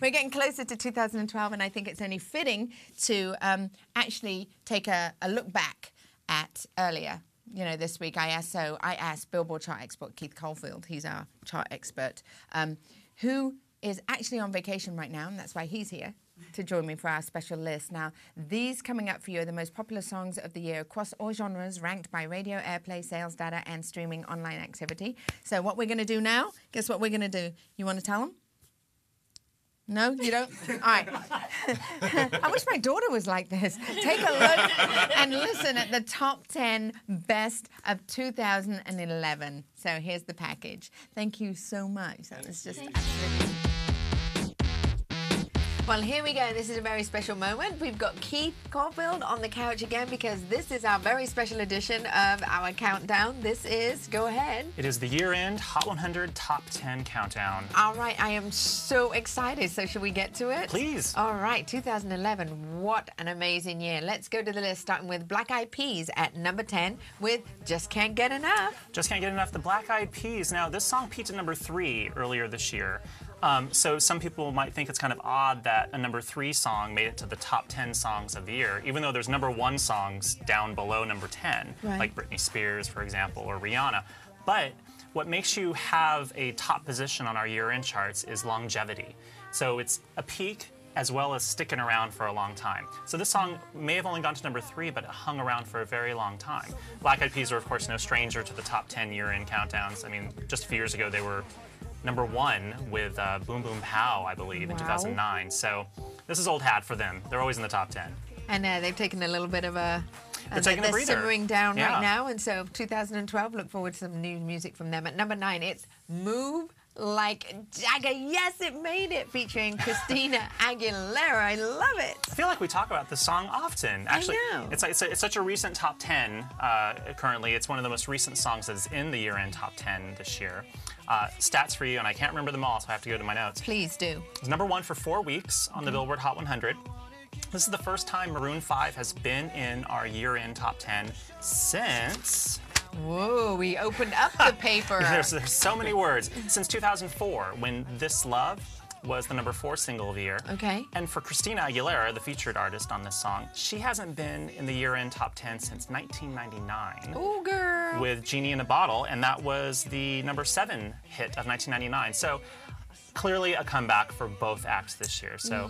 We're getting closer to 2012, and I think it's only fitting to actually take a look back at earlier. You know, this week I asked Billboard chart expert Keith Caulfield, he's our chart expert, who is actually on vacation right now, and that's why he's here to join me for our special list. Now, these coming up for you are the most popular songs of the year across all genres, ranked by radio, airplay, sales data, and streaming online activity. So what we're going to do now, guess what we're going to do? You want to tell them? No, you don't? All right. I wish my daughter was like this. Take a look and listen at the top 10 best of 2011. So here's the package. Thank you so much. That was just absolutely... Well, here we go. This is a very special moment. We've got Keith Caulfield on the couch again because this is our very special edition of our countdown. This is, go ahead. It is the year-end Hot 100 Top 10 Countdown. All right, I am so excited. So should we get to it? Please. All right, 2011, what an amazing year. Let's go to the list, starting with Black Eyed Peas at number 10 with Just Can't Get Enough. Just Can't Get Enough, the Black Eyed Peas. Now, this song peaked at number 3 earlier this year. So some people might think it's kind of odd that a number 3 song made it to the top 10 songs of the year, even though there's number 1 songs down below number 10, like Britney Spears, for example, or Rihanna. But what makes you have a top position on our year-end charts is longevity. So it's a peak as well as sticking around for a long time. So this song may have only gone to number 3, but it hung around for a very long time. Black Eyed Peas are, of course, no stranger to the top 10 year-end countdowns. I mean, just a few years ago, they were number 1 with Boom Boom Pow, I believe, in 2009. So this is old hat for them. They're always in the top 10. And they've taken a little bit of a... They're simmering down right now. And so 2012, look forward to some new music from them. At number 9, it's Move Like Jagger. Yes, it made it, featuring Christina Aguilera. I love it. I feel like we talk about this song often. Actually, I know. It's such a recent top 10 currently. It's one of the most recent songs that's in the year-end top 10 this year. Stats for you, and I can't remember them all, so I have to go to my notes. Please do. It's number 1 for 4 weeks on the Billboard Hot 100. This is the first time Maroon 5 has been in our year-end top 10 since... Whoa, we opened up the paper. There's so many words. Since 2004, when This Love was the number 4 single of the year. Okay. And for Christina Aguilera, the featured artist on this song, she hasn't been in the year-end top 10 since 1999. Ooh, girl. With Genie in a Bottle, and that was the number 7 hit of 1999. So clearly a comeback for both acts this year. So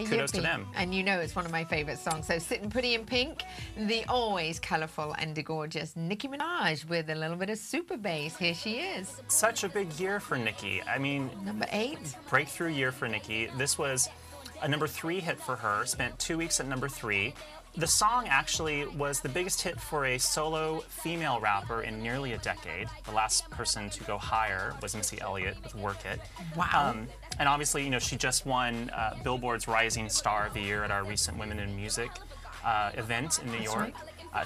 kudos to them. And you know it's one of my favorite songs. So Sitting Pretty in Pink, the always colorful and gorgeous Nicki Minaj with a little bit of super bass. Here she is. Such a big year for Nicki. I mean, number 8. Breakthrough year for Nicki. This was a number 3 hit for her, spent 2 weeks at number 3. The song actually was the biggest hit for a solo female rapper in nearly a decade. The last person to go higher was Missy Elliott with Work It. Wow. And obviously, you know, she just won Billboard's Rising Star of the Year at our recent Women in Music event in New York.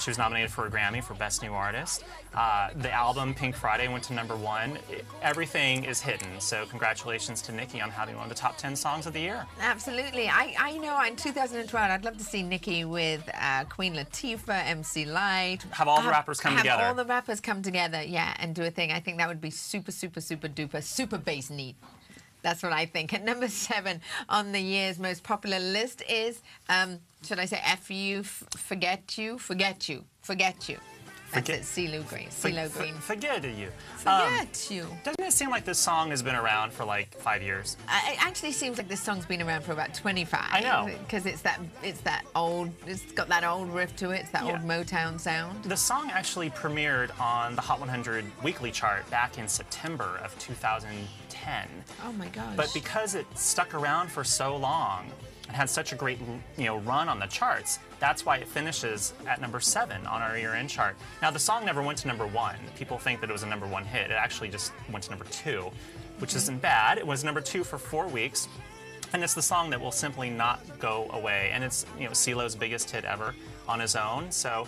She was nominated for a Grammy for Best New Artist. The album, Pink Friday, went to number 1. Everything is hidden, so congratulations to Nicki on having one of the top 10 songs of the year. Absolutely. I know in 2012, I'd love to see Nicki with Queen Latifah, MC Lyte. Have all the rappers come together. Have all the rappers come together, yeah, and do a thing. I think that would be super, super, super duper, super bass neat. That's what I think. At number 7 on the year's most popular list is, should I say F-U, Forget You, Forget You, Forget You. That's it, CeeLo Green. CeeLo Green. Forget you. Forget you. Doesn't it seem like this song has been around for like 5 years? It actually seems like this song's been around for about 25. I know. Because it's that old, it's got that old riff to it, it's that old Motown sound. The song actually premiered on the Hot 100 weekly chart back in September of 2010. Oh my gosh. But because it stuck around for so long and had such a great, run on the charts, that's why it finishes at number 7 on our year-end chart. Now, the song never went to number 1. People think that it was a number 1 hit. It actually just went to number 2, which isn't bad. It was number 2 for 4 weeks, and it's the song that will simply not go away. And it's, CeeLo's biggest hit ever on his own. So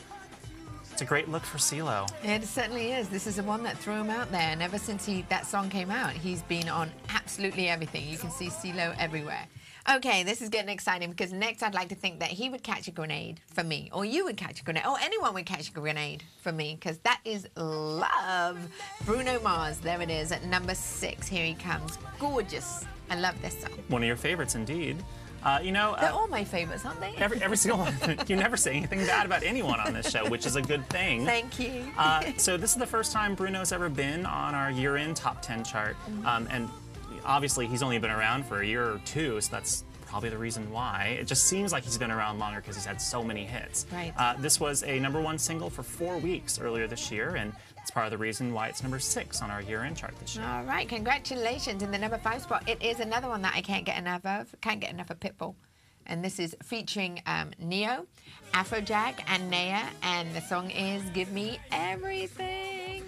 It's a great look for CeeLo. It certainly is. This is the one that threw him out there, and ever since that song came out, he's been on absolutely everything. You can see CeeLo everywhere. Okay, this is getting exciting because next I'd like to think that he would catch a grenade for me, or you would catch a grenade, or anyone would catch a grenade for me, because that is love. Bruno Mars, there it is at number 6. Here he comes. Gorgeous. I love this song. One of your favorites, indeed. You know, they're all my favorites, aren't they? Every single one. You never say anything bad about anyone on this show, which is a good thing. Thank you. So this is the first time Bruno's ever been on our year-end top 10 chart, and obviously he's only been around for a year or two, so that's probably the reason why. It just seems like he's been around longer because he's had so many hits. Right. This was a #1 single for 4 weeks earlier this year, and it's part of the reason why it's number 6 on our year-end chart this year. All right, congratulations. In the number 5 spot, it is another one that I can't get enough of. Can't get enough of Pitbull. And this is featuring Neo, Afrojack, and Naya, and the song is Give Me Everything.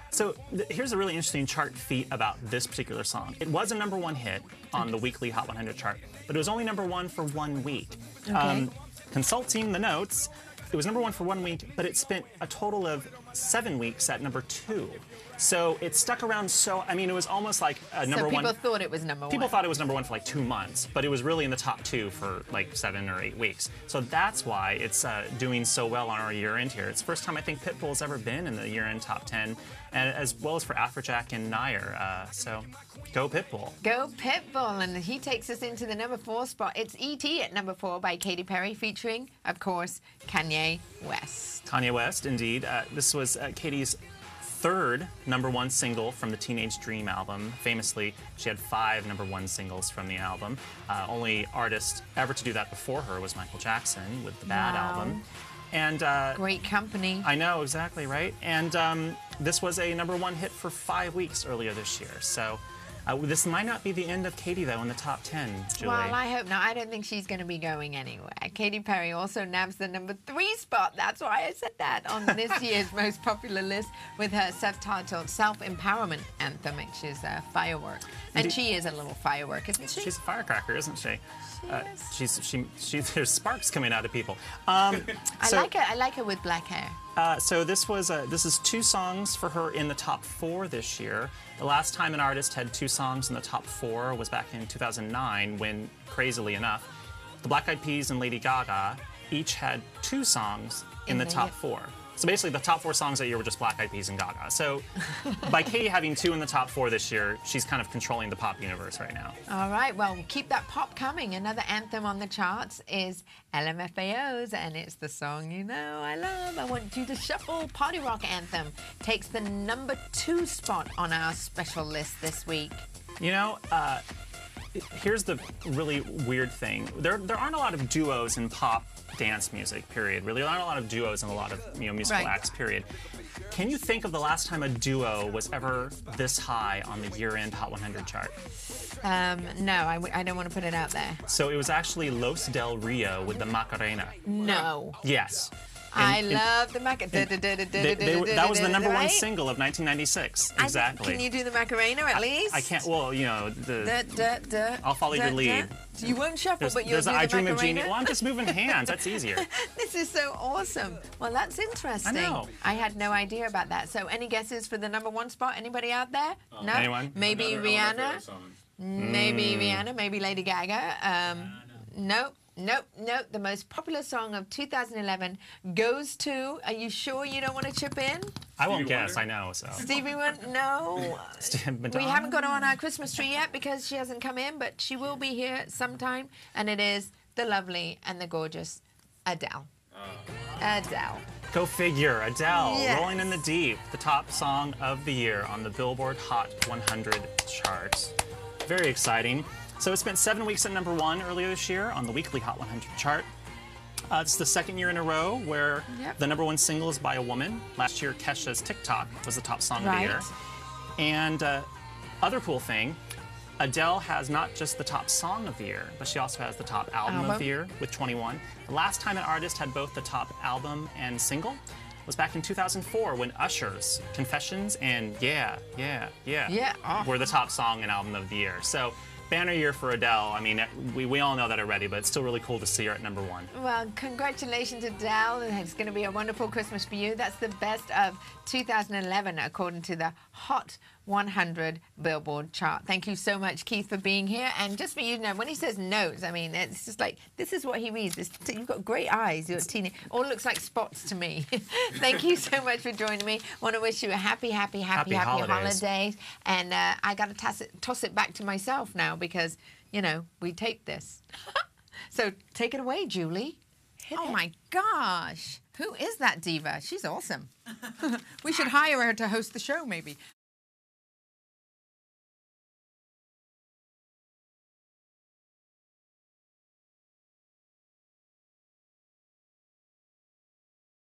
So here's a really interesting chart feat about this particular song. It was a #1 hit on the weekly Hot 100 chart, but it was only #1 for 1 week. Okay. Consulting the notes, it was #1 for 1 week, but it spent a total of 7 weeks at number 2. So it stuck around I mean, it was almost like a #1. So people thought it was #1. People thought it was #1 for like 2 months, but it was really in the top 2 for like 7 or 8 weeks. So that's why it's doing so well on our year-end here. It's the first time I think Pitbull's ever been in the year-end top 10, and as well as for Afrojack and Nair. So go Pitbull. Go Pitbull, and he takes us into the number 4 spot. It's E.T. at number 4 by Katy Perry, featuring, of course, Kanye West. Kanye West, indeed. This was Katy's 3rd #1 single from the Teenage Dream album. Famously, she had 5 #1 singles from the album. Only artist ever to do that before her was Michael Jackson with the Bad album. And great company. I know, exactly, right? And this was a #1 hit for 5 weeks earlier this year. So this might not be the end of Katy, though, in the top 10, Julie. Well, I hope not. I don't think she's going to be going anywhere. Katy Perry also nabs the number 3 spot. That's why I said that on this year's most popular list with her self-titled Self-Empowerment Anthem, which is Firework. And she is a little firework, isn't she? She's a firecracker, isn't she? There's sparks coming out of people. I like her with black hair. So this is 2 songs for her in the top 4 this year. The last time an artist had 2 songs in the top 4 was back in 2009, when, crazily enough, the Black Eyed Peas and Lady Gaga each had 2 songs in the top 4. So basically, the top 4 songs that year were just Black Eyed Peas and Gaga. So by Katy having 2 in the top 4 this year, she's kind of controlling the pop universe right now. All right, well, keep that pop coming. Another anthem on the charts is LMFAO's, and it's the song you know I love. I Want You to Shuffle. Party rock anthem takes the number 2 spot on our special list this week. You know, here's the really weird thing. There aren't a lot of duos in pop dance music, period. Really, there aren't a lot of duos in a lot of musical acts, period. Can you think of the last time a duo was ever this high on the year-end Hot 100 chart? No, I don't want to put it out there. So it was actually Los Del Rio with the Macarena. No. Yes. I love the Macarena. That was the #1 single of 1996. Exactly. Can you do the Macarena at least? I can't. Well, you know, I'll follow your lead. You won't shuffle, but you'll do the Macarena. I Dream of Genie. Well, I'm just moving hands. That's easier. This is so awesome. Well, that's interesting. I know. I had no idea about that. So, any guesses for the #1 spot? Anybody out there? No. Anyone? Maybe Rihanna. Maybe Rihanna. Maybe Lady Gaga. Nope. Nope, nope. The most popular song of 2011 goes to, are you sure you don't want to chip in? I won't guess, I know, so. Stevie Wonder? No. We haven't got her on our Christmas tree yet because she hasn't come in, but she will be here sometime, and it is the lovely and the gorgeous Adele. Adele. Go figure. Adele, Yes. Rolling in the Deep, the top song of the year on the Billboard Hot 100 chart. Very exciting. So it spent 7 weeks at #1 earlier this year on the weekly Hot 100 chart. It's the 2nd year in a row where the #1 single is by a woman. Last year, Kesha's TikTok was the top song of the year. And other cool thing, Adele has not just the top song of the year, but she also has the top album of the year with 21. The last time an artist had both the top album and single was back in 2004 when Usher's Confessions and Yeah were the top song and album of the year. So banner year for Adele. I mean, we all know that already, but it's still really cool to see her at #1. Well, congratulations, Adele. It's going to be a wonderful Christmas for you. That's the best of 2011, according to the Hot 100 Billboard chart. Thank you so much, Keith, for being here. And just for you to know, when he says notes, I mean, it's just like, this is what he reads. You've got great eyes. You're teeny. All looks like spots to me. Thank you so much for joining me. Want to wish you a happy holidays. And I got to toss it back to myself now because, you know, we taped this. So take it away, Julie. Oh, my gosh. Who is that diva? She's awesome. We should hire her to host the show, maybe.